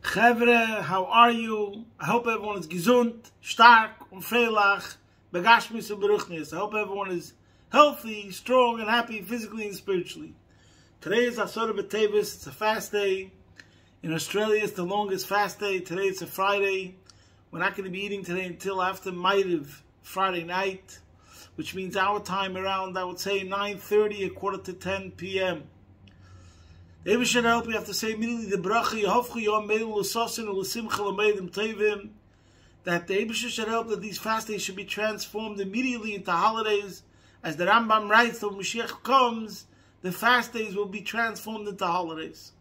Chevre, how are you? I hope everyone is gesund, stark, und freilich, begashmis und beruchnis. I hope everyone is healthy, strong, and happy physically and spiritually. Today is Asara B'Tevis. It's a fast day. In Australia, it's the longest fast day. Today it's a Friday. We're not going to be eating today until after Ma'ariv, Friday night, which means our time around, I would say, 9:30, 9:45 p.m. The Rebbe should help. We have to say immediately the bracha Yehovchu Yom Meil L'Sosin L'Simcha L'Meidim Tevim, that the Rebbe should help that these fast days should be transformed immediately into holidays. As the Rambam writes, when Mashiach comes, the fast days will be transformed into holidays.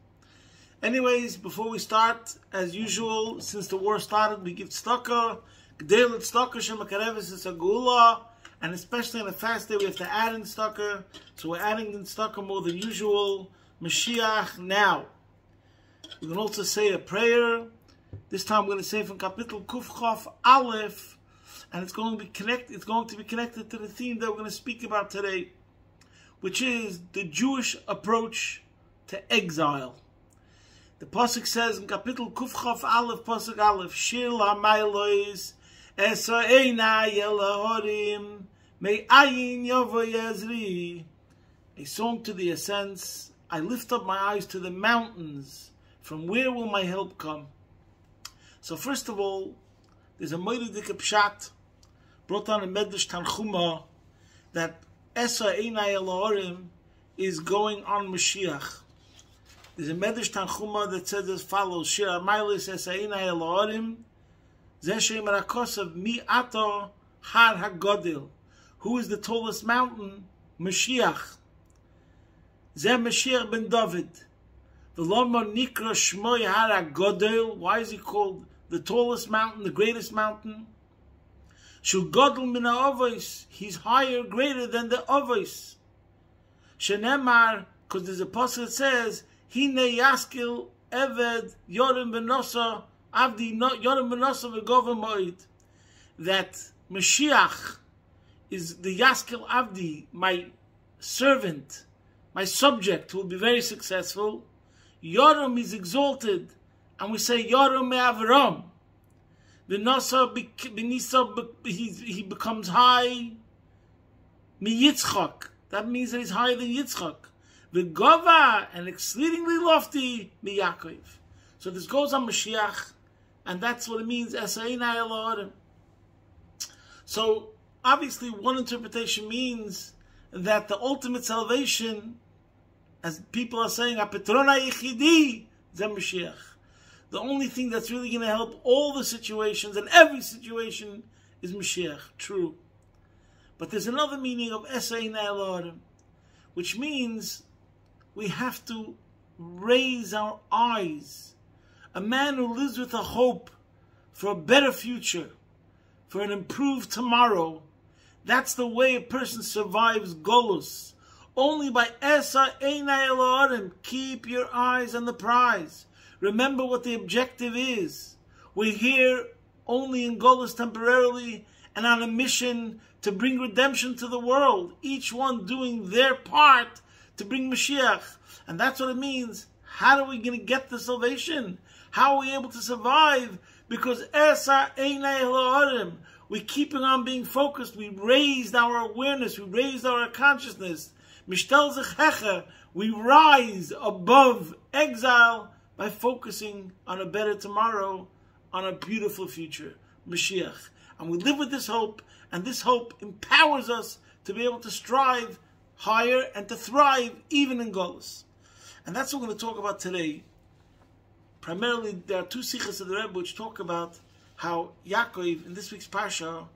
Anyways, before we start, as usual, since the war started, we give tzedakah, g'del tzedakah shemakareves is a geula, and especially on a fast day, we have to add in tzedakah. So we're adding in tzedakah more than usual. Mashiach now. We can also say a prayer. This time we're going to say from Kapitel Kuf Chof Aleph, and it's going to be connected. It's going to be connected to the theme that we're going to speak about today, which is the Jewish approach to exile. The pasuk says in Kapitel Kuf Chof Aleph, pasuk Aleph, Shir la'maylois esa eina yelahorim me'ayin yovo yezri. A song to the ascents. I lift up my eyes to the mountains. From where will my help come? So first of all, there's a moedik pshat brought down in Medrash Tanchuma that Esa Einai Elohorim is going on Mashiach. There's a Medrash Tanchuma that says as follows: Shir Amaylis Esa Einai Elohorim Zeh Shem Rakosav Mi Ato Har HaGodil. Who is the tallest mountain? Mashiach. Zeh Mashiach ben David. V'loma nikra shmoy har HaGodel. Why is he called the tallest mountain, the greatest mountain? Shu godel min ha'avos. He's higher, greater than the avos. Shenemar, because there's a pasuk that says, Hine yaskil eved yorim v'nosa avdi yorim v'nosa v'govim moed. That Mashiach is the yaskil avdi, my servant, my subject, who will be very successful. Yoram is exalted, and we say Yoram me'avram. V'nasa he becomes high. Mi-Yitzchak. That means that he's higher than Yitzchak. V'gova, and exceedingly lofty, mi-Yaakov. So this goes on Mashiach, and that's what it means. Esa Einai Elohorim. So obviously, one interpretation means that the ultimate salvation, as people are saying, Apetrona Yichidi, Zeh Mashiach. The only thing that's really going to help all the situations and every situation is Mashiach. True. But there's another meaning of Esa Einai Elohorim, which means we have to raise our eyes. A man who lives with a hope for a better future, for an improved tomorrow, that's the way a person survives Golus. Only by Esa Einai Elohorim. Keep your eyes on the prize. Remember what the objective is. We're here only in Golus temporarily and on a mission to bring redemption to the world. Each one doing their part to bring Mashiach. And that's what it means. How are we going to get the salvation? How are we able to survive? Because Esa Einai Elohorim. We're keeping on being focused. We raised our awareness. We raised our consciousness. Mishtel Zechecha. We rise above exile by focusing on a better tomorrow, on a beautiful future, Mashiach. And we live with this hope, and this hope empowers us to be able to strive higher and to thrive even in Golus. And that's what we're going to talk about today. Primarily, there are two sichas of the Rebbe which talk about how Yaakov, in this week's Parsha,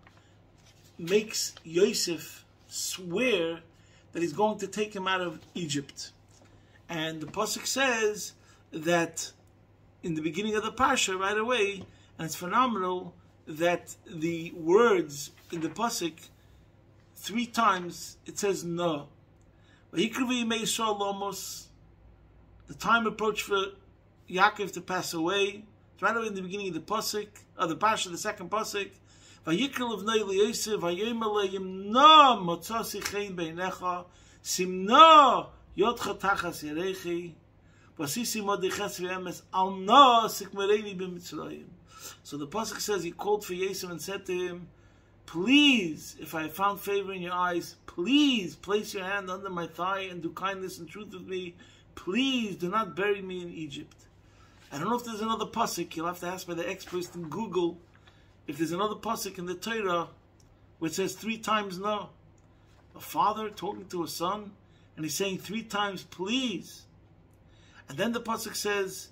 makes Yosef swear that he's going to take him out of Egypt. And the pasuk says that in the beginning of the Parsha, right away, and it's phenomenal that the words in the pasuk, 3 times it says no. The time approached for Yaakov to pass away. It's right away in the beginning of the pasuk, or the Parsha, the second pasuk. Vayikol v'nei liYosef vayomer lehem no motzasi chen beinecha simno yodcha tachas yerechi. So the pasuk says he called for Yosef and said to him, please, if I have found favor in your eyes, please place your hand under my thigh and do kindness and truth with me. Please do not bury me in Egypt. I don't know if there's another pasuk. You'll have to ask by the experts in Google if there's another pasuk in the Torah where it says 3 times no. A father talking to a son and he's saying 3 times please. And then the pasuk says,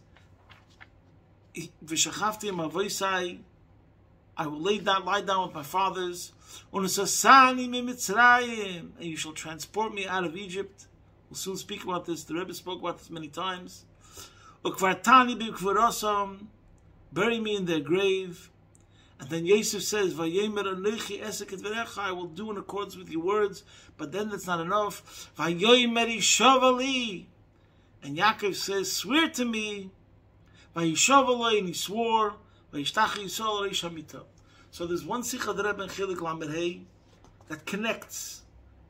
"V'shachavti im avoisai," I will lie down with my fathers. "Unesasani mimitzrayim," and you shall transport me out of Egypt. We'll soon speak about this. The Rebbe spoke about this many times. "Ukvartani b'kvarosam," bury me in their grave. And then Yosef says, "Vayemer anochi esek et v'recha," I will do in accordance with your words. But then that's not enough. "Vayomer ishavali," and Yaakov says, "Swear to me." "Vayishavalei," and he swore. So there's one Sikha Rebbe in Chilik Lamed Hey that connects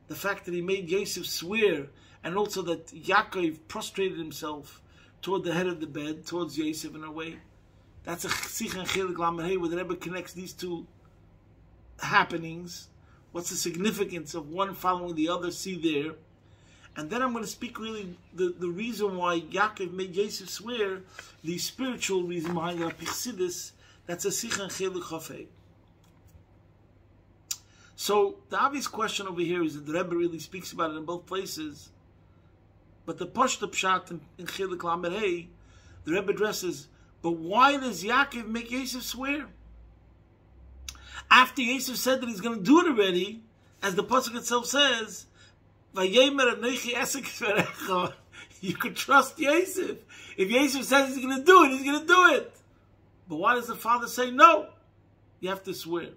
the fact that he made Yosef swear, and also that Yaakov prostrated himself toward the head of the bed, towards Yosef in a way. That's a Sikha in Chilik Lamed Hey where the Rebbe connects these two happenings. What's the significance of one following the other? See there. And then I'm going to speak really the reason why Yaakov made Yosef swear, the spiritual reason behind the Pichsidis. That's a Sikha and Chelik Chafei. So the obvious question over here is that the Rebbe really speaks about it in both places. But the Pashta Pshat in Chelik Lamed Hey, the Rebbe addresses, but why does Yaakov make Yosef swear? After Yosef said that he's going to do it already, as the pasuk itself says, "Vayemer anochi esek v'recha," you could trust Yosef. If Yosef says he's going to do it, he's going to do it. But why does the father say no? You have to swear.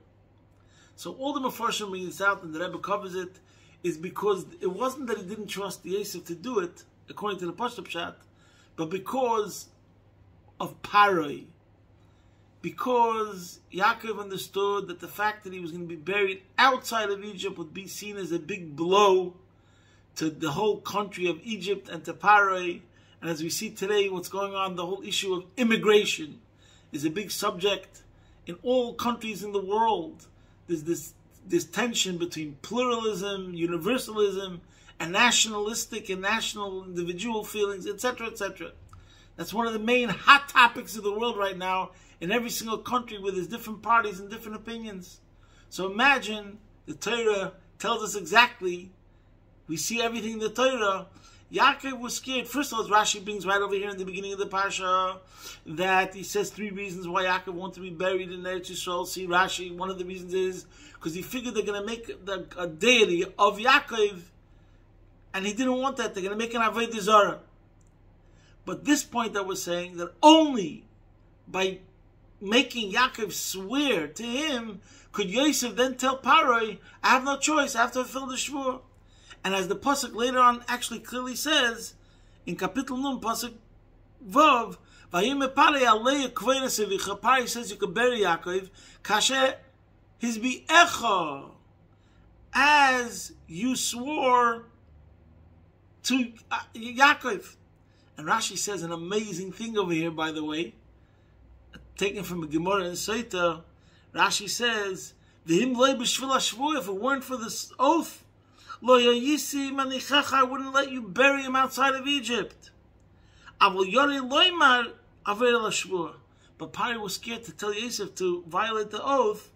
So all the Mefarshim bring this out, and the Rebbe covers it, is because it wasn't that he didn't trust Yosef to do it, according to the Pashta Pshat, but because of Paroi. Because Yaakov understood that the fact that he was going to be buried outside of Egypt would be seen as a big blow to the whole country of Egypt and to Paroi. And as we see today, what's going on, the whole issue of immigration is a big subject in all countries in the world. There's this tension between pluralism, universalism, and nationalistic and national individual feelings, etc., etc. That's one of the main hot topics of the world right now in every single country where there's different parties and different opinions. So imagine the Torah tells us exactly, we see everything in the Torah. Yaakov was scared. First of all, Rashi brings right over here in the beginning of the Parsha that he says 3 reasons why Yaakov wanted to be buried in Eretz Yisrael. See Rashi, one of the reasons is because he figured they're going to make a deity of Yaakov, and he didn't want that. They're going to make an Avodah Zarah. But this point that we're saying, that only by making Yaakov swear to him could Yosef then tell Paroi, I have no choice, I have to fulfill the shvur. And as the pasuk later on actually clearly says, in Kapitel Nun, pasuk Vav, Vayim Paroi alei kveina sevicha, Paroi says you could bury Yaakov, kasher his bi'echa, as you swore to Yaakov. And Rashi says an amazing thing over here, by the way, taken from a Gemara in Seita. Rashi says, "V'him loy b'shvil hashvur," if it weren't for this oath, lo yayisi manichacha, I wouldn't let you bury him outside of Egypt. Avol yori loymar aver hashvur. But Paroi was scared to tell Yosef to violate the oath.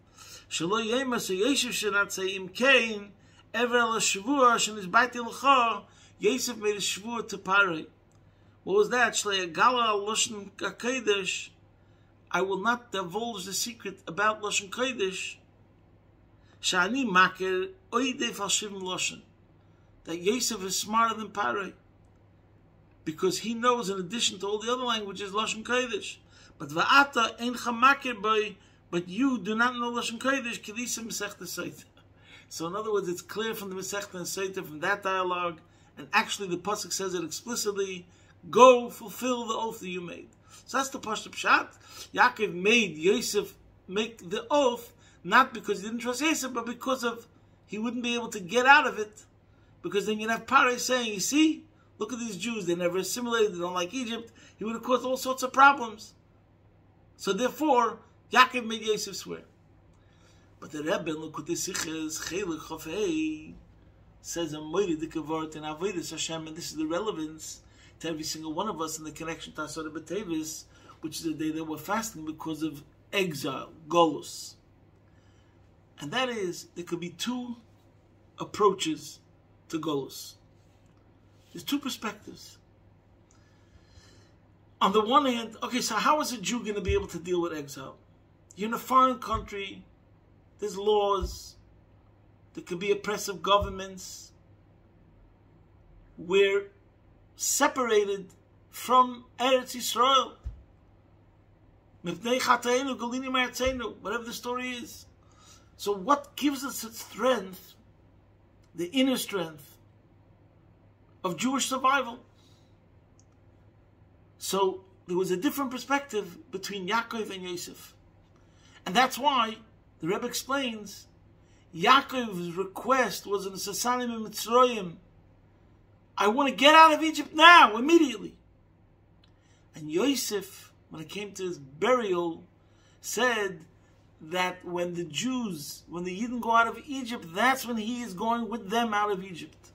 Shelo yemer, so Yosef should not say im kain ever hashvur shenizbati l'cha. Yosef made a shvur to Paroi. What was that? Shlei gala loshen kakedesh. I will not divulge the secret about Lashon Kodesh. Shani maker oidei falshivim Lashon. That Yosef is smarter than Paroi, because he knows, in addition to all the other languages, Lashon Kodesh. But va'ata eincha maker boy, but you do not know Lashon Kodesh. Kilisa Masechta Seita. So in other words, it's clear from the Masechta and Seita, from that dialogue, and actually the pasuk says it explicitly. Go fulfill the oath that you made. So that's the Pashta Pshat. Yaakov made Yosef make the oath, not because he didn't trust Yosef, but because of he wouldn't be able to get out of it. Because then you'd have Paroi saying, you see, look at these Jews, they never assimilated, they don't like Egypt, he would have caused all sorts of problems. So therefore, Yaakov made Yosef swear. But the Rebbe, look what the Siches, Chelik Chofei, says a Moiri Dikavart in Avodas Hashem, and this is the relevance to every single one of us in the connection to Asara B'Tevis, which is the day that we're fasting because of exile, Golus. And that is, there could be two approaches to Golus. There's two perspectives. On the one hand, okay, so how is a Jew going to be able to deal with exile? You're in a foreign country, there's laws, there could be oppressive governments, we're separated from Eretz Yisrael. Whatever the story is. So what gives us its strength, the inner strength of Jewish survival? So there was a different perspective between Yaakov and Yosef. And that's why the Rebbe explains Yaakov's request was in the Sasanim and Mitzrayim, I want to get out of Egypt now, immediately. And Yosef, when it came to his burial, said that when the Jews, when the Yidden go out of Egypt, that's when he is going with them out of Egypt.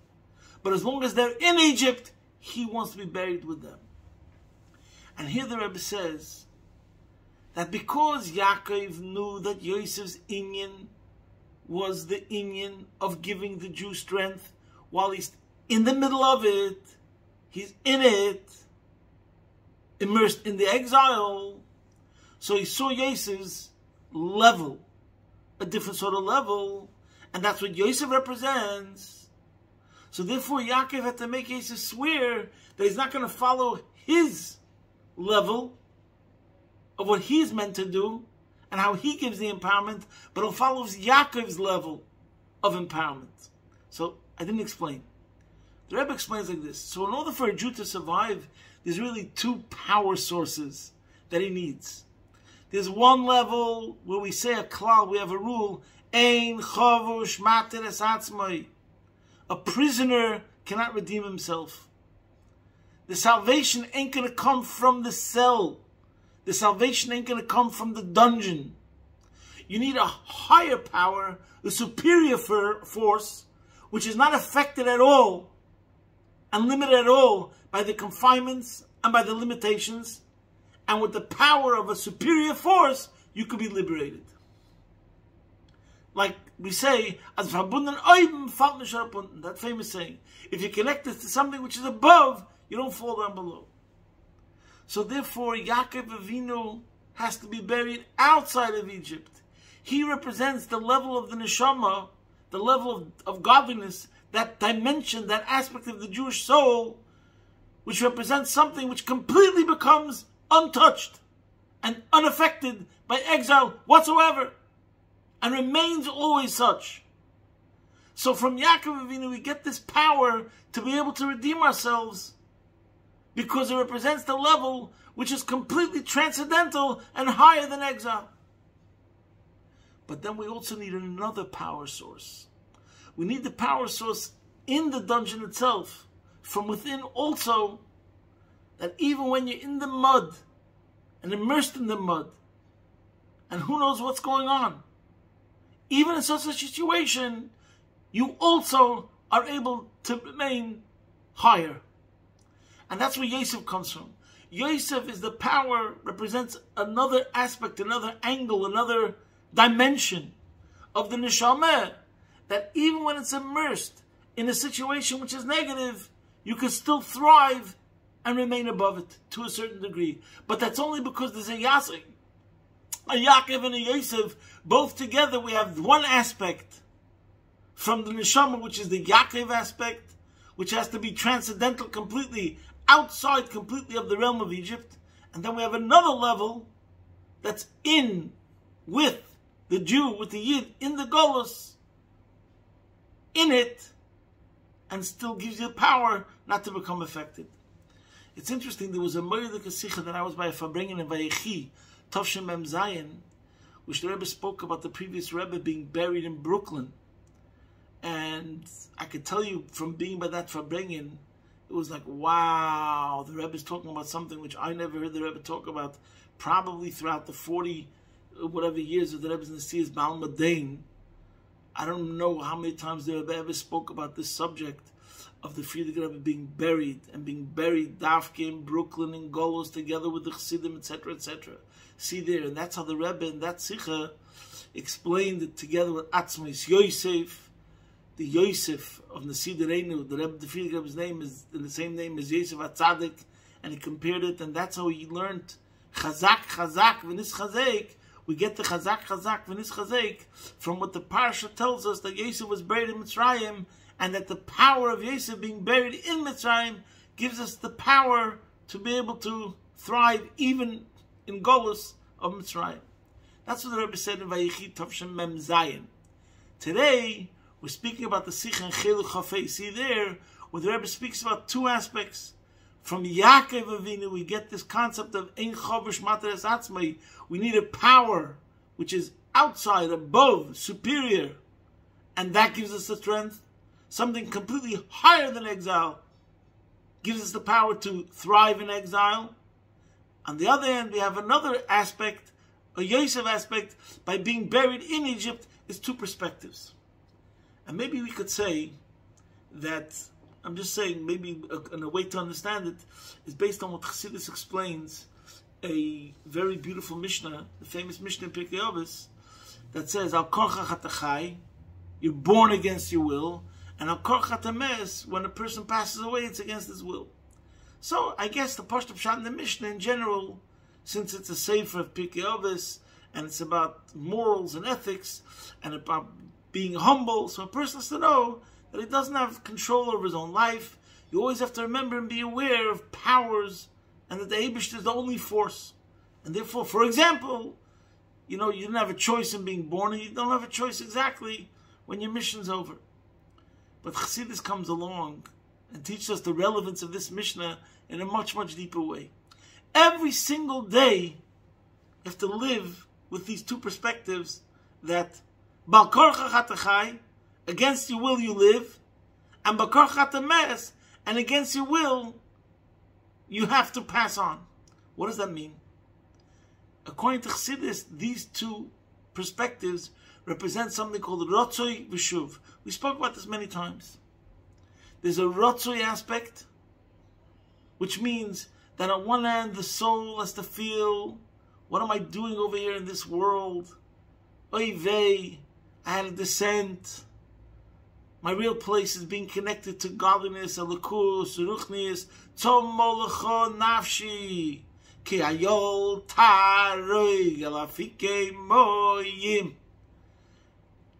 But as long as they're in Egypt, he wants to be buried with them. And here the Rebbe says that because Yaakov knew that Yosef's inyan was the inyan of giving the Jew strength, while he's in the middle of it, he's in it, immersed in the exile, so he saw Yosef's level, a different sort of level, and that's what Yosef represents. So therefore Yaakov had to make Yosef swear that he's not going to follow his level of what he's meant to do and how he gives the empowerment, but he'll follow Yaakov's level of empowerment. So I didn't explain. The Rebbe explains like this. So in order for a Jew to survive, there's really two power sources that he needs. There's one level where we say a klal, we have a rule, Ein chavush mater es atzmai. A prisoner cannot redeem himself. The salvation ain't going to come from the cell. The salvation ain't going to come from the dungeon. You need a higher power, a superior force, which is not affected at all and limited at all by the confinements and by the limitations. And with the power of a superior force, you could be liberated. Like we say, as verbunden oben fällt nicht herunter, that famous saying. If you connect it to something which is above, you don't fall down below. So therefore, Yaakov Avinu has to be buried outside of Egypt. He represents the level of the neshama, the level of godliness, that dimension, that aspect of the Jewish soul, which represents something which completely becomes untouched and unaffected by exile whatsoever, and remains always such. So from Yaakov Avinu we get this power to be able to redeem ourselves, because it represents the level which is completely transcendental and higher than exile. But then we also need another power source. We need the power source in the dungeon itself, from within also, that even when you're in the mud and immersed in the mud, and who knows what's going on, even in such a situation, you also are able to remain higher. And that's where Yosef comes from. Yosef is the power, represents another aspect, another angle, another dimension of the neshama, that even when it's immersed in a situation which is negative, you can still thrive and remain above it to a certain degree. But that's only because there's a Yaakov and a Yosef, both together. We have one aspect from the neshama, which is the Yaakov aspect, which has to be transcendental completely, outside completely of the realm of Egypt. And then we have another level that's in with the Jew, with the Yid, in the Golus, in it, and still gives you power not to become affected. It's interesting, there was a Moedik Sikha that I was by a Farbrengen in Vayechi, Tovshem Mem Zayin, which the Rebbe spoke about the previous Rebbe being buried in Brooklyn. And I could tell you from being by that Farbrengen, it was like, wow, the Rebbe is talking about something which I never heard the Rebbe talk about, probably throughout the 40 whatever years of the Rebbe's Nasiya's Baal Madain. I don't know how many times the Rebbe ever spoke about this subject of the Frierdiker Rebbe being buried Dafke in Brooklyn in Golos together with the Chassidim, etc., etc. See there, and that's how the Rebbe in that Sikha explained it together with Atzmais Yosef, the Yosef of Nasi Dereinu. The Rebbe, the Frierdiker Rebbe's name is in the same name as Yosef HaTzadik, and he compared it, and that's how he learned Chazak, V'nis Chazek. We get the Chazak, V'nis Chazek from what the Parsha tells us, that Yosef was buried in Mitzrayim, and that the power of Yosef being buried in Mitzrayim gives us the power to be able to thrive even in Golus of Mitzrayim. That's what the Rebbe said in Vayechi Tavshem Mem Zayin. Today, we're speaking about the Sikha and Chelu Chafei. See there, where the Rebbe speaks about two aspects. From Yaakov Avinu, we get this concept of Ein Chovish Materes Atzmai. We need a power which is outside, above, superior, and that gives us the strength. Something completely higher than exile gives us the power to thrive in exile. On the other hand, we have another aspect, a Yosef aspect, by being buried in Egypt, is two perspectives. And maybe we could say that, I'm just saying, maybe a way to understand it is based on what Chassidus explains, a very beautiful Mishnah, the famous Mishnah in Pirkei Avos, that says, Al korcha chatachai, you're born against your will, and Al korcha tames, when a person passes away, it's against his will. So, I guess the Pashto Pshat in the Mishnah in general, since it's a sefer of Pirkei Avos, and it's about morals and ethics, and about being humble, so a person has to know that he doesn't have control over his own life. You always have to remember and be aware of powers, and that the Eibishter is the only force. And therefore, for example, you didn't have a choice in being born, and you don't have a choice exactly when your mission's over. But Chassidus comes along and teaches us the relevance of this Mishnah in a much, much deeper way. Every single day, you have to live with these two perspectives, that Bal korcha chatachai, against your will you live, and bakar chatames, and against your will you have to pass on. What does that mean? According to Chassidus, these two perspectives represent something called rotzoi v'shuv. We spoke about this many times. There's a rotzoi aspect, which means that on one hand the soul has to feel, what am I doing over here in this world? Oy vey, I had a descent. My real place is being connected to godliness, elikus, ruchnis, tzom molocho nafshi, ki ayol taroi galafike moyim,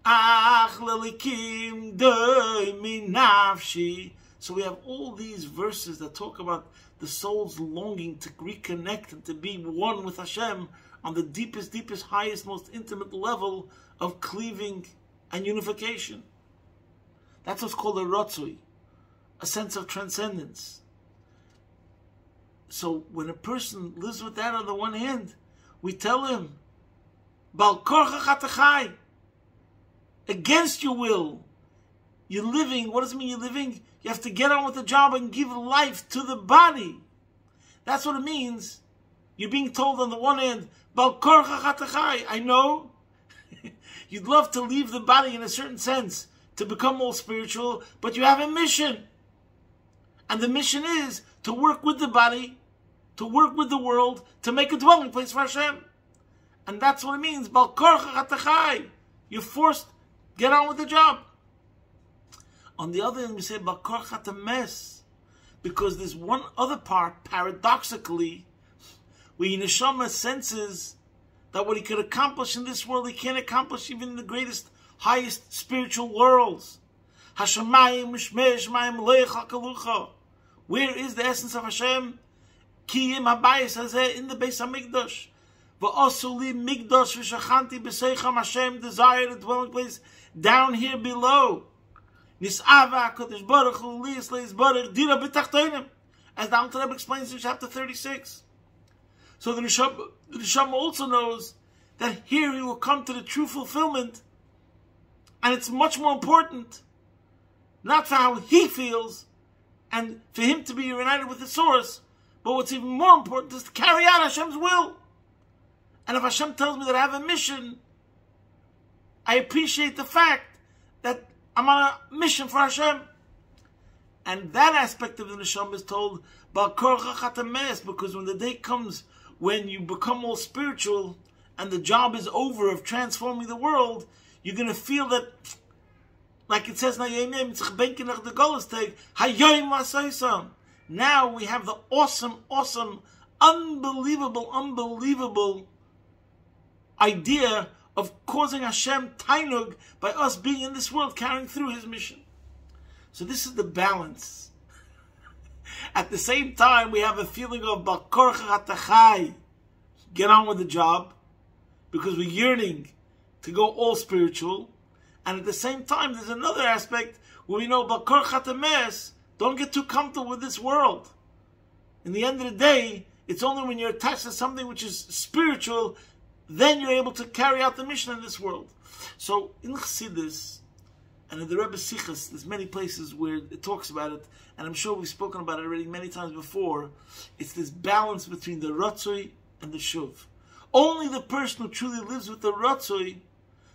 ach lelikim doi mi nafshi. So we have all these verses that talk about the soul's longing to reconnect and to be one with Hashem on the deepest, highest, most intimate level of cleaving and unification. That's what's called a rotzui, a sense of transcendence. So when a person lives with that on the one hand, we tell him, Bal korcha chatachai, against your will, you're living. What does it mean you're living? You have to get on with the job and give life to the body. That's what it means. You're being told on the one hand, Bal korcha chatachai, I know, you'd love to leave the body in a certain sense, to become more spiritual, but you have a mission. And the mission is to work with the body, to work with the world, to make a dwelling place for Hashem. And that's what it means. Bal korcha chatachai. You're forced, get on with the job. On the other hand, we say Bal korcha tames, because there's one other part, paradoxically, where Neshama senses that what he could accomplish in this world, he can't accomplish even in the greatest, highest spiritual worlds. Hashemayim mishmei shemayim loich hakalucha. Where is the essence of Hashem? Kiyim habayis hazeh, in the Beis HaMikdash. V'osuli mikdash v'shachanti b'seicham. Hashem desired a dwelling place down here below. Nis'ava HaKadosh Baruch Hu liyis leis baruch dira b'tachtonim, as the Alter Rebbe explains in chapter 36. So the Neshama also knows that here he will come to the true fulfillment. And it's much more important, not for how he feels, and for him to be united with the source. But what's even more important is to carry out Hashem's will. And if Hashem tells me that I have a mission, I appreciate the fact that I'm on a mission for Hashem. And that aspect of the neshama is told, because when the day comes when you become all spiritual and the job is over of transforming the world, you're going to feel that, like it says, now we have the awesome, unbelievable idea of causing Hashem tainug by us being in this world, carrying through His mission. So this is the balance. At the same time, we have a feeling of get on with the job, because we're yearning to go all spiritual. And at the same time, there's another aspect where we know don't get too comfortable with this world. In the end of the day, it's only when you're attached to something which is spiritual, then you're able to carry out the mission in this world. So in Chassidus and in the Rebbe's Sichos, there's many places where it talks about it, and I'm sure we've spoken about it already many times before. It's this balance between the Ratzoi and the Shuv. Only the person who truly lives with the Ratzoi,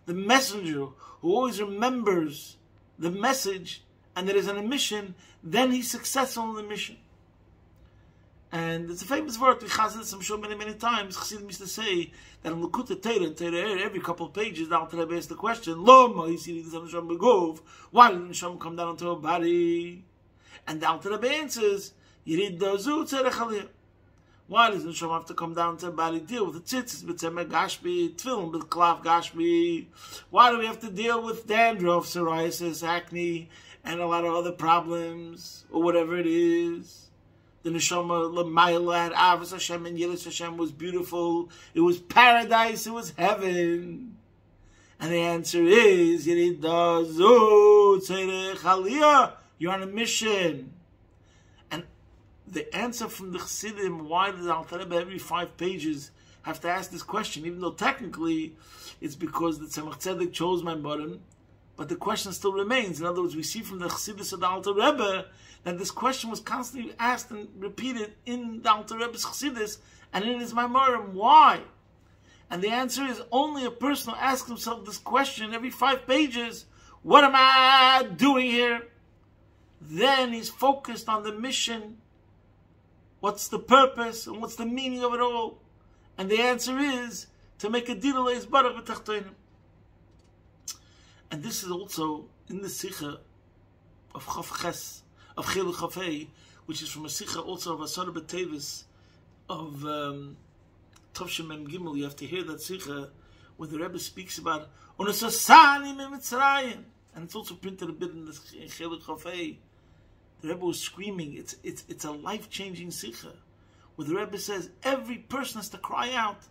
the messenger, who always remembers the message and that is on a mission, then he's successful in the mission. And it's a famous word, we Chassidus, I'm sure many times, Chassidim used to say that in Lekutei Torah, every couple of pages, the Alter Rebbe asks the question, why did the Neshama come down into a body? And the Alter Rebbe answers, why does the Neshama have to come down to a body, deal with the tzitzis, b'tzemer gashmi, tefillin, b'klav gashmi? Why do we have to deal with dandruff, psoriasis, acne, and a lot of other problems, or whatever it is? The Neshama L'mayla had Avos Hashem and Yiras Hashem was beautiful. It was paradise. It was heaven. And the answer is, you're on a mission. And the answer from the Chassidim, why does Alter Rebbe every 5 pages have to ask this question, even though technically it's because the Tzemach Tzedek chose my bottom, but the question still remains. In other words, we see from the Chassidus of the Alter Rebbe that this question was constantly asked and repeated in the Alter Rebbe's Chassidus and in his Maimorim. Why? And the answer is, only a person who asks himself this question every 5 pages, what am I doing here? Then he's focused on the mission. What's the purpose and what's the meaning of it all? And the answer is to make a deal leis barach v'tachtonim. And this is also in the Sikha of Chav Ches, of Chiluk Chafei, which is from a Sikha also of Asar B'Tevis of Tovshem Mem Gimel. You have to hear that Sikha where the Rebbe speaks about Unesasani Mitzrayim, and it's also printed a bit in the Chiluk Chafei. The Rebbe was screaming. It's a life-changing Sikha where the Rebbe says every person has to cry out,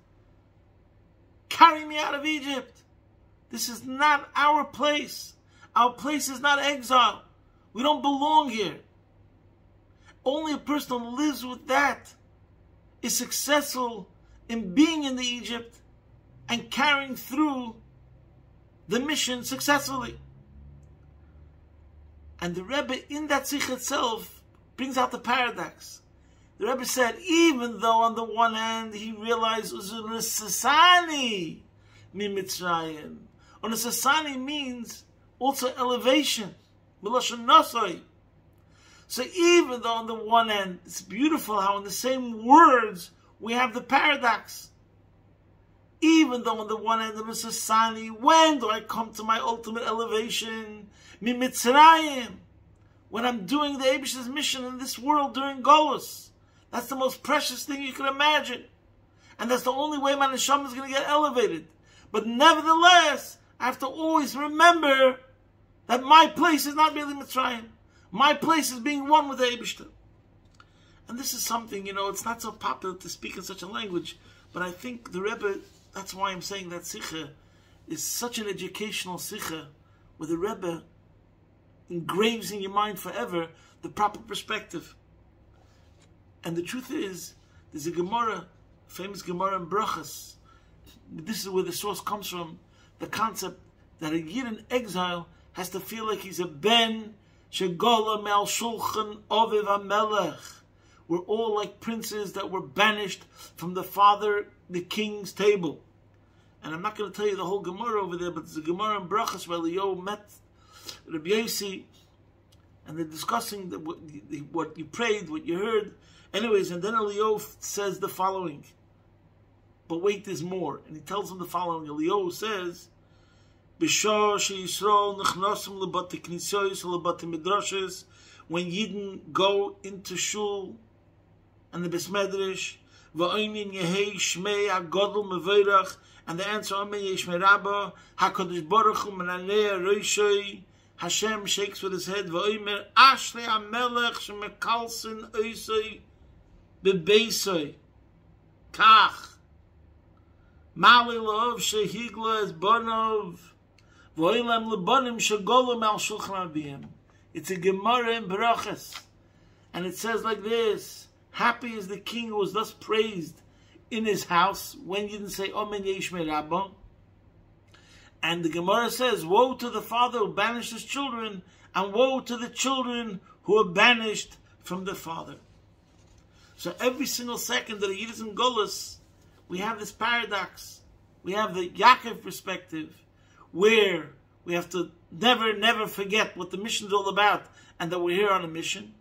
"Carry me out of Egypt. This is not our place. Our place is not exile. We don't belong here." Only a person who lives with that is successful in being in the Egypt and carrying through the mission successfully. And the Rebbe in that Sikh itself brings out the paradox. The Rebbe said, even though on the one hand he realized Unesasani mi Mitzrayim. Unesasani means also elevation. So even though on the one hand, it's beautiful how in the same words we have the paradox. Even though on the one hand, the Unesasani, when do I come to my ultimate elevation? Mi Mitzrayim. When I'm doing the Eibish's mission in this world during Golus. That's the most precious thing you can imagine. And that's the only way my neshama is going to get elevated. But nevertheless, I have to always remember that my place is not really Mitzrayim. My place is being one with the Eibishter. And this is something, it's not so popular to speak in such a language, but I think the Rebbe, that's why I'm saying that Sikha is such an educational Sikha, where the Rebbe engraves in your mind forever the proper perspective. And the truth is, there's a Gemara, famous Gemara in Brachas. This is where the source comes from, the concept that a Yid in exile has to feel like he's a ben shegola me'al shulchan oviv hamelech. We're all like princes that were banished from the father, the king's table. And I'm not going to tell you the whole Gemara over there, but there's a Gemara in Brachas where Eliyahu met Rabbi Yaakov, and they're discussing what you prayed, what you heard. Anyways, and then Eliyahu says the following. But wait, there's more. And he tells them the following. Eliyahu says, B'shah she'Yisrael nechnasim lebati knisayos lebati midrashes, when Yidden go into shul and the Besmedrish, v'oinin yehei shmei hagodol mevorach, and the answer, Amen Yeshmei Rabba, HaKadosh Baruch Hu Menanei Roshei, Hashem shakes with his head, V'oimer Ashlei HaMelech Shemekalsin Oisei Bebeisei Kach Mali Lov Shehigla Es Bonov V'oilem Lebonim Shegolem Al Shulchan Abiyim. It's a Gemara in Parshas, and it says like this: happy is the king who was thus praised in his house when you didn't say Amen Yeshmei Rabba. And the Gemara says, woe to the father who banished his children, and woe to the children who are banished from the father. So every single second that a Yid is in Golus, we have this paradox. We have the Yaakov perspective, where we have to never forget what the mission is all about, and that we're here on a mission.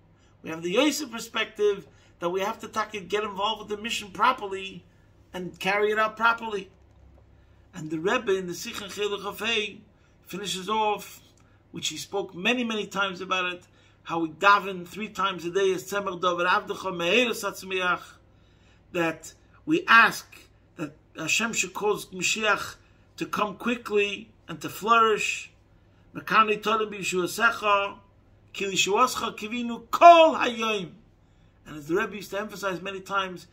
We have the Yosef perspective, that we have to get involved with the mission properly and carry it out properly. And the Rebbe in the Sikh and Chelech Hafei finishes off, which he spoke many times about it, how we daven 3 times a day as Tzemach Dover Avdecha Me'eres Atzmiach, that we ask that Hashem should cause Mashiach to come quickly and to flourish. Mekani Tolim B'Yishuasecha Ki Lishuascha Kivinu Kol Hayom. And as the Rebbe used to emphasize many times,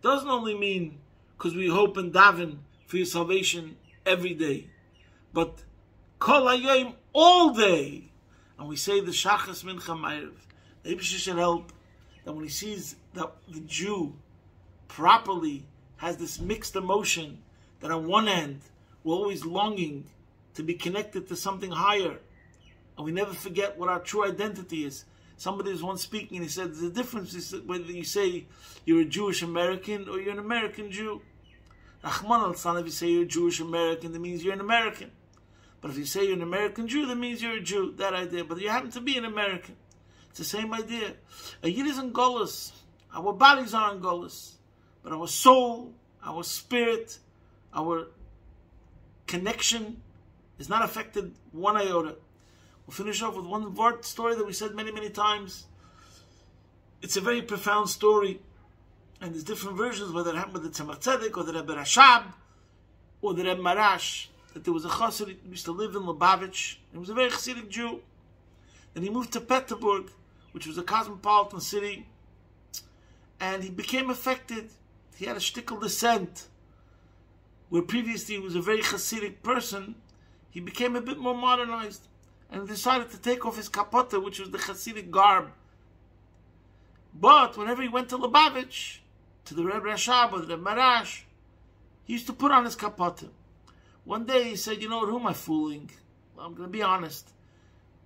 doesn't only mean because we hope and daven for your salvation every day, but kol hayom, all day. And we say the Shachas Mincha Ma'ariv. The Rebbe should help that when he sees that the Jew properly has this mixed emotion, that on one hand we're always longing to be connected to something higher, and we never forget what our true identity is. Somebody was once speaking and he said, there's a difference whether you say you're a Jewish American or you're an American Jew. Rahman al-San, if you say you're a Jewish American, that means you're an American. But if you say you're an American Jew, that means you're a Jew. That idea. But you happen to be an American. It's the same idea. A Yid is in Golus. Our bodies are in Golus. But our soul, our spirit, our connection is not affected one iota. We'll finish off with one word story that we said many times. It's a very profound story, and there's different versions, whether it happened with the Tzemach Tzedek, or the Rebbe Rashab, or the Rebbe Marash, that there was a chassid who used to live in Lubavitch. He was a very Chassidic Jew. Then he moved to Petersburg, which was a cosmopolitan city, and he became affected. He had a shtickle descent, where previously he was a very Chassidic person. He became a bit more modernized, and decided to take off his kapota, which was the Hasidic garb. But whenever he went to Lubavitch, to the Rebbe Rashab or the Rebbe Marash, he used to put on his kapota. One day he said, you know what, who am I fooling? Well, I'm going to be honest.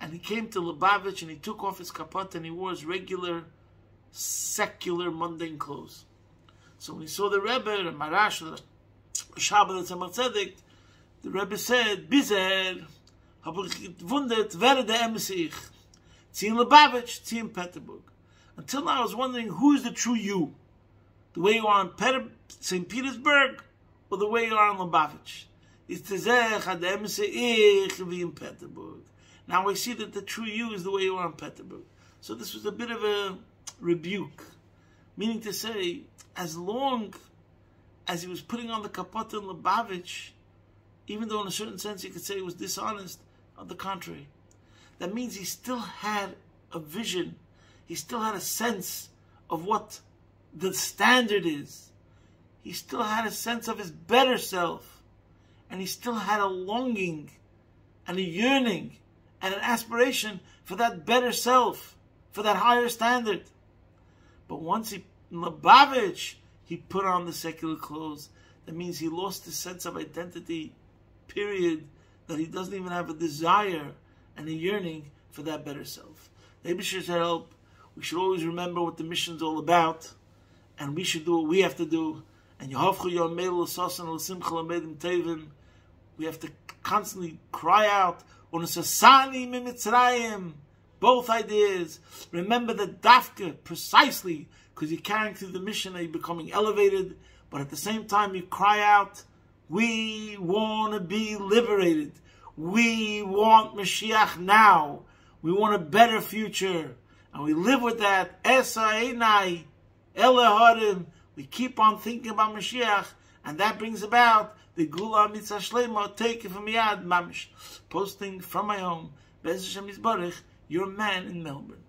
And he came to Lubavitch and he took off his kapota and he wore his regular, secular, mundane clothes. So when he saw the Rebbe, the Marash, the Rashab, the Tzemach Tzedek, the Rebbe said, Bizer, habe ich gewundert, wer der Emes ich. Zieh in Lubavitch, zieh in Petersburg. Until now I was wondering, who is the true you? The way you are in St. Petersburg, or the way you are in Lubavitch? It's the Zech, the Emes ich, wie in Petersburg. Now I see that the true you is the way you are in Petersburg. So this was a bit of a rebuke. Meaning to say, as long as he was putting on the kapota in Lubavitch, even though in a certain sense you could say he was dishonest, on the contrary. That means he still had a vision. He still had a sense of what the standard is. He still had a sense of his better self. And he still had a longing and a yearning and an aspiration for that better self, for that higher standard. But once in Lubavitch, he put on the secular clothes. That means he lost his sense of identity, period, that he doesn't even have a desire and a yearning for that better self. The Eibusher should help. We should always remember what the mission is all about, and we should do what we have to do. And we have to constantly cry out, both ideas. Remember that dafka, precisely because you're carrying through the mission and you're becoming elevated, but at the same time you cry out, we want to be liberated. We want Mashiach now. We want a better future. And we live with that. Esa Einai, Eleharim. We keep on thinking about Mashiach, and that brings about the Gula Mitzvah Shlema, take it from Yad Mamish. Posting from my home, Be'ez Hashem Yisbarach, your man in Melbourne.